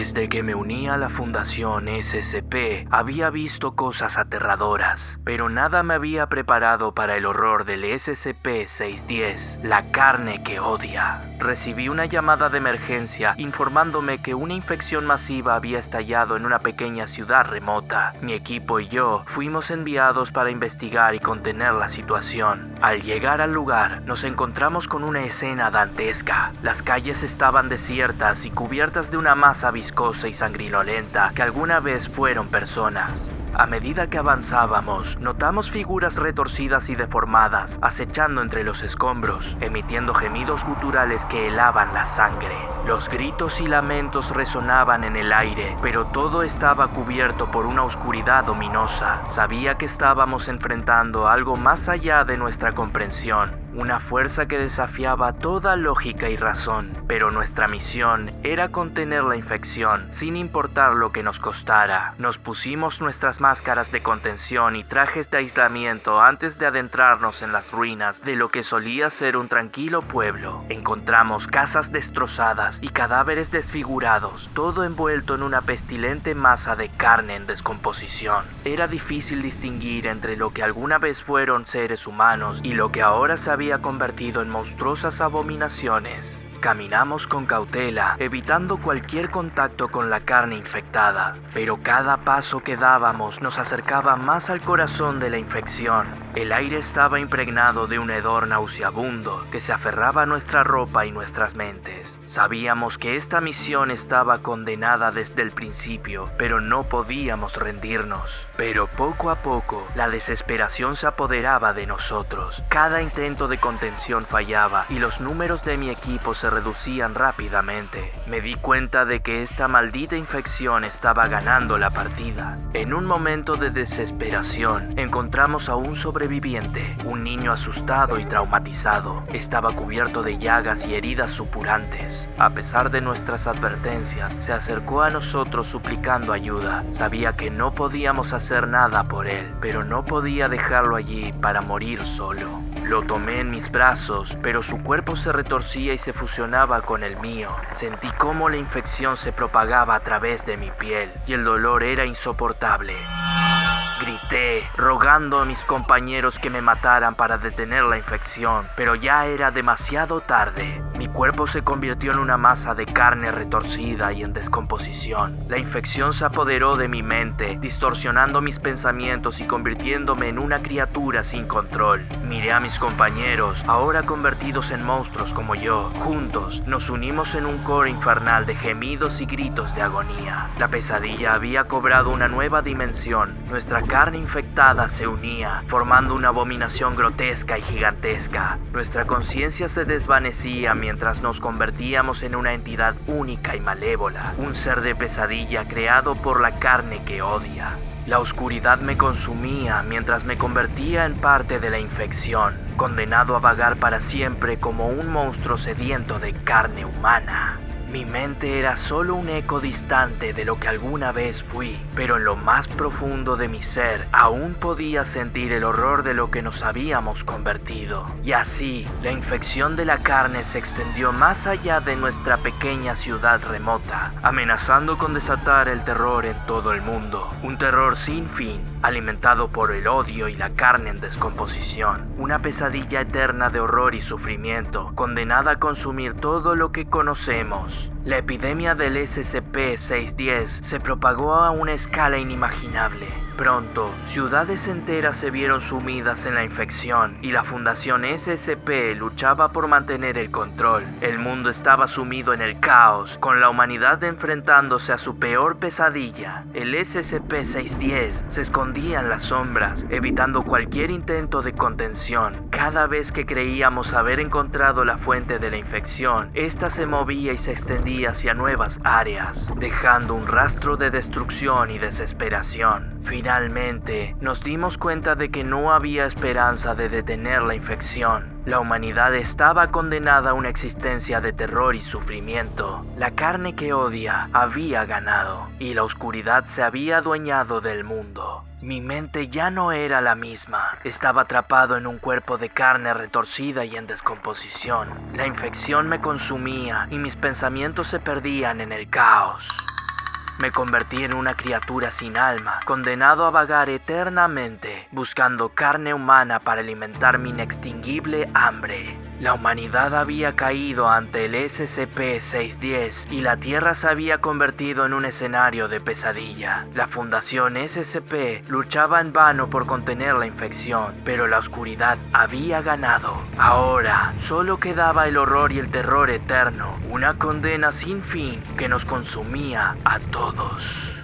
Desde que me uní a la Fundación SCP, había visto cosas aterradoras, pero nada me había preparado para el horror del SCP-610, la carne que odia. Recibí una llamada de emergencia informándome que una infección masiva había estallado en una pequeña ciudad remota. Mi equipo y yo fuimos enviados para investigar y contener la situación. Al llegar al lugar, nos encontramos con una escena dantesca. Las calles estaban desiertas y cubiertas de una masa viscosa y sanguinolenta que alguna vez fueron personas. A medida que avanzábamos, notamos figuras retorcidas y deformadas acechando entre los escombros, emitiendo gemidos guturales que helaban la sangre. Los gritos y lamentos resonaban en el aire, pero todo estaba cubierto por una oscuridad ominosa. Sabía que estábamos enfrentando algo más allá de nuestra comprensión, una fuerza que desafiaba toda lógica y razón, pero nuestra misión era contener la infección, sin importar lo que nos costara. Nos pusimos nuestras máscaras de contención y trajes de aislamiento antes de adentrarnos en las ruinas de lo que solía ser un tranquilo pueblo. Encontramos casas destrozadas y cadáveres desfigurados, todo envuelto en una pestilente masa de carne en descomposición. Era difícil distinguir entre lo que alguna vez fueron seres humanos y lo que ahora se había convertido en monstruosas abominaciones. Caminamos con cautela, evitando cualquier contacto con la carne infectada, pero cada paso que dábamos nos acercaba más al corazón de la infección. El aire estaba impregnado de un hedor nauseabundo que se aferraba a nuestra ropa y nuestras mentes. Sabíamos que esta misión estaba condenada desde el principio, pero no podíamos rendirnos. Pero poco a poco, la desesperación se apoderaba de nosotros. Cada intento de contención fallaba y los números de mi equipo se reducían rápidamente. Me di cuenta de que esta maldita infección estaba ganando la partida. En un momento de desesperación, encontramos a un sobreviviente, un niño asustado y traumatizado. Estaba cubierto de llagas y heridas supurantes. A pesar de nuestras advertencias, se acercó a nosotros suplicando ayuda. Sabía que no podíamos hacer nada por él, pero no podía dejarlo allí para morir solo. Lo tomé en mis brazos, pero su cuerpo se retorcía y se fusionaba con el mío. Sentí cómo la infección se propagaba a través de mi piel y el dolor era insoportable. Grité, rogando a mis compañeros que me mataran para detener la infección, pero ya era demasiado tarde. Mi cuerpo se convirtió en una masa de carne retorcida y en descomposición. La infección se apoderó de mi mente, distorsionando mis pensamientos y convirtiéndome en una criatura sin control. Miré a mis compañeros, ahora convertidos en monstruos como yo. Juntos, nos unimos en un coro infernal de gemidos y gritos de agonía. La pesadilla había cobrado una nueva dimensión. Nuestra carne infectada se unía, formando una abominación grotesca y gigantesca. Nuestra conciencia se desvanecía mientras nos convertíamos en una entidad única y malévola, un ser de pesadilla creado por la carne que odia. La oscuridad me consumía mientras me convertía en parte de la infección, condenado a vagar para siempre como un monstruo sediento de carne humana. Mi mente era solo un eco distante de lo que alguna vez fui, pero en lo más profundo de mi ser aún podía sentir el horror de lo que nos habíamos convertido. Y así, la infección de la carne se extendió más allá de nuestra pequeña ciudad remota, amenazando con desatar el terror en todo el mundo. Un terror sin fin, alimentado por el odio y la carne en descomposición. Una pesadilla eterna de horror y sufrimiento, condenada a consumir todo lo que conocemos. La epidemia del SCP-610 se propagó a una escala inimaginable. Pronto, ciudades enteras se vieron sumidas en la infección y la Fundación SCP luchaba por mantener el control. El mundo estaba sumido en el caos, con la humanidad enfrentándose a su peor pesadilla. El SCP-610 se escondía en las sombras, evitando cualquier intento de contención. Cada vez que creíamos haber encontrado la fuente de la infección, esta se movía y se extendía hacia nuevas áreas, dejando un rastro de destrucción y desesperación. Finalmente, nos dimos cuenta de que no había esperanza de detener la infección. La humanidad estaba condenada a una existencia de terror y sufrimiento. La carne que odia había ganado, y la oscuridad se había adueñado del mundo. Mi mente ya no era la misma. Estaba atrapado en un cuerpo de carne retorcida y en descomposición. La infección me consumía y mis pensamientos se perdían en el caos. Me convertí en una criatura sin alma, condenado a vagar eternamente, buscando carne humana para alimentar mi inextinguible hambre. La humanidad había caído ante el SCP-610 y la Tierra se había convertido en un escenario de pesadilla. La Fundación SCP luchaba en vano por contener la infección, pero la oscuridad había ganado. Ahora solo quedaba el horror y el terror eterno, una condena sin fin que nos consumía a todos.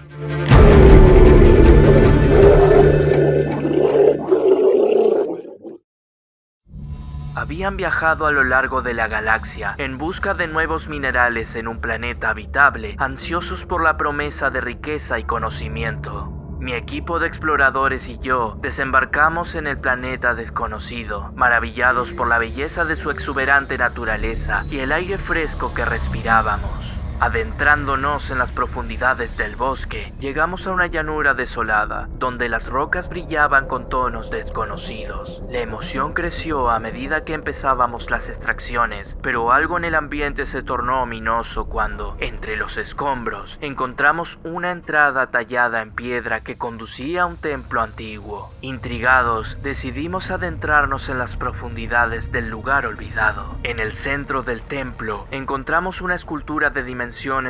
Habían viajado a lo largo de la galaxia en busca de nuevos minerales en un planeta habitable, ansiosos por la promesa de riqueza y conocimiento. Mi equipo de exploradores y yo desembarcamos en el planeta desconocido, maravillados por la belleza de su exuberante naturaleza y el aire fresco que respirábamos. Adentrándonos en las profundidades del bosque, llegamos a una llanura desolada, donde las rocas brillaban con tonos desconocidos. La emoción creció a medida que empezábamos las extracciones, pero algo en el ambiente se tornó ominoso cuando, entre los escombros, encontramos una entrada tallada en piedra que conducía a un templo antiguo. Intrigados, decidimos adentrarnos en las profundidades del lugar olvidado. En el centro del templo, encontramos una escultura de dimensiones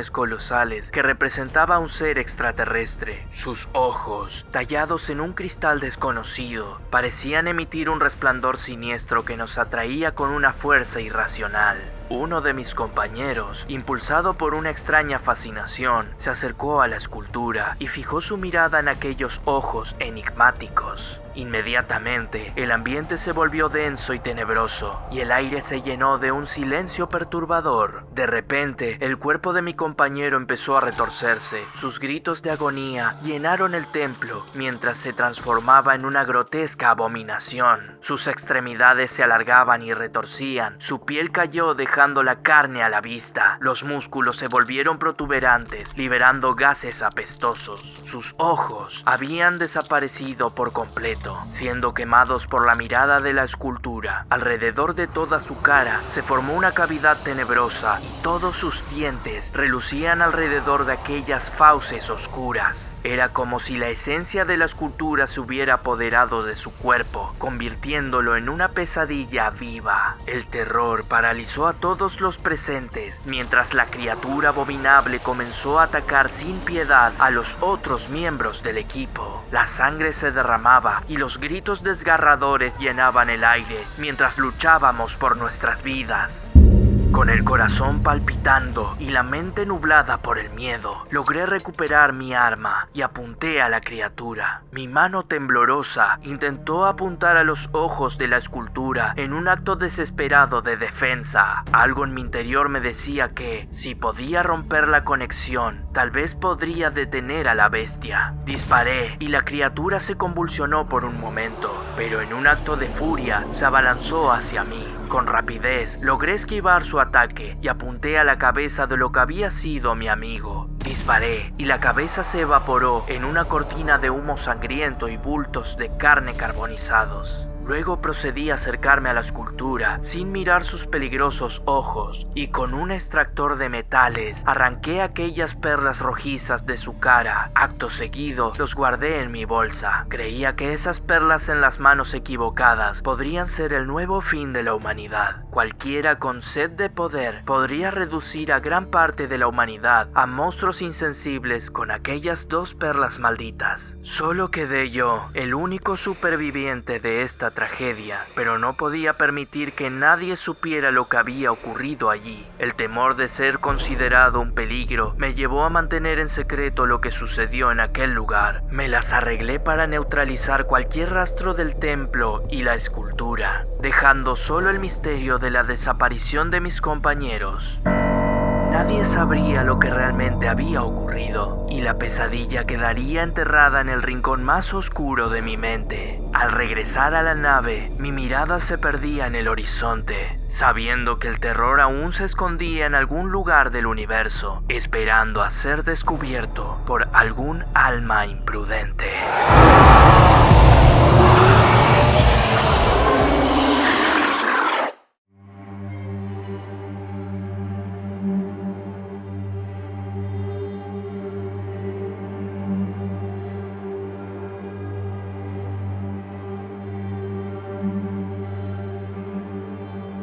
colosales que representaba a un ser extraterrestre. Sus ojos, tallados en un cristal desconocido, parecían emitir un resplandor siniestro que nos atraía con una fuerza irracional. Uno de mis compañeros, impulsado por una extraña fascinación, se acercó a la escultura y fijó su mirada en aquellos ojos enigmáticos. Inmediatamente, el ambiente se volvió denso y tenebroso, y el aire se llenó de un silencio perturbador. De repente, el cuerpo de mi compañero empezó a retorcerse. Sus gritos de agonía llenaron el templo, mientras se transformaba en una grotesca abominación. Sus extremidades se alargaban y retorcían, su piel cayó dejando la carne a la vista. Los músculos se volvieron protuberantes, liberando gases apestosos. Sus ojos habían desaparecido por completo, siendo quemados por la mirada de la escultura. Alrededor de toda su cara se formó una cavidad tenebrosa y todos sus dientes relucían alrededor de aquellas fauces oscuras. Era como si la esencia de la escultura se hubiera apoderado de su cuerpo, convirtiéndolo en una pesadilla viva. El terror paralizó a todos los presentes, mientras la criatura abominable comenzó a atacar sin piedad a los otros miembros del equipo. La sangre se derramaba y los gritos desgarradores llenaban el aire mientras luchábamos por nuestras vidas. Con el corazón palpitando y la mente nublada por el miedo, logré recuperar mi arma y apunté a la criatura. Mi mano temblorosa intentó apuntar a los ojos de la escultura en un acto desesperado de defensa. Algo en mi interior me decía que, si podía romper la conexión, tal vez podría detener a la bestia. Disparé y la criatura se convulsionó por un momento, pero en un acto de furia se abalanzó hacia mí. Con rapidez logré esquivar su ataque y apunté a la cabeza de lo que había sido mi amigo. Disparé y la cabeza se evaporó en una cortina de humo sangriento y bultos de carne carbonizados. Luego procedí a acercarme a la escultura sin mirar sus peligrosos ojos y con un extractor de metales arranqué aquellas perlas rojizas de su cara. Acto seguido los guardé en mi bolsa. Creía que esas perlas en las manos equivocadas podrían ser el nuevo fin de la humanidad. Cualquiera con sed de poder podría reducir a gran parte de la humanidad a monstruos insensibles con aquellas dos perlas malditas. Solo quedé yo, el único superviviente de esta tragedia, pero no podía permitir que nadie supiera lo que había ocurrido allí. El temor de ser considerado un peligro me llevó a mantener en secreto lo que sucedió en aquel lugar. Me las arreglé para neutralizar cualquier rastro del templo y la escultura, dejando solo el misterio de la desaparición de mis compañeros. Nadie sabría lo que realmente había ocurrido, y la pesadilla quedaría enterrada en el rincón más oscuro de mi mente. Al regresar a la nave, mi mirada se perdía en el horizonte, sabiendo que el terror aún se escondía en algún lugar del universo, esperando a ser descubierto por algún alma imprudente.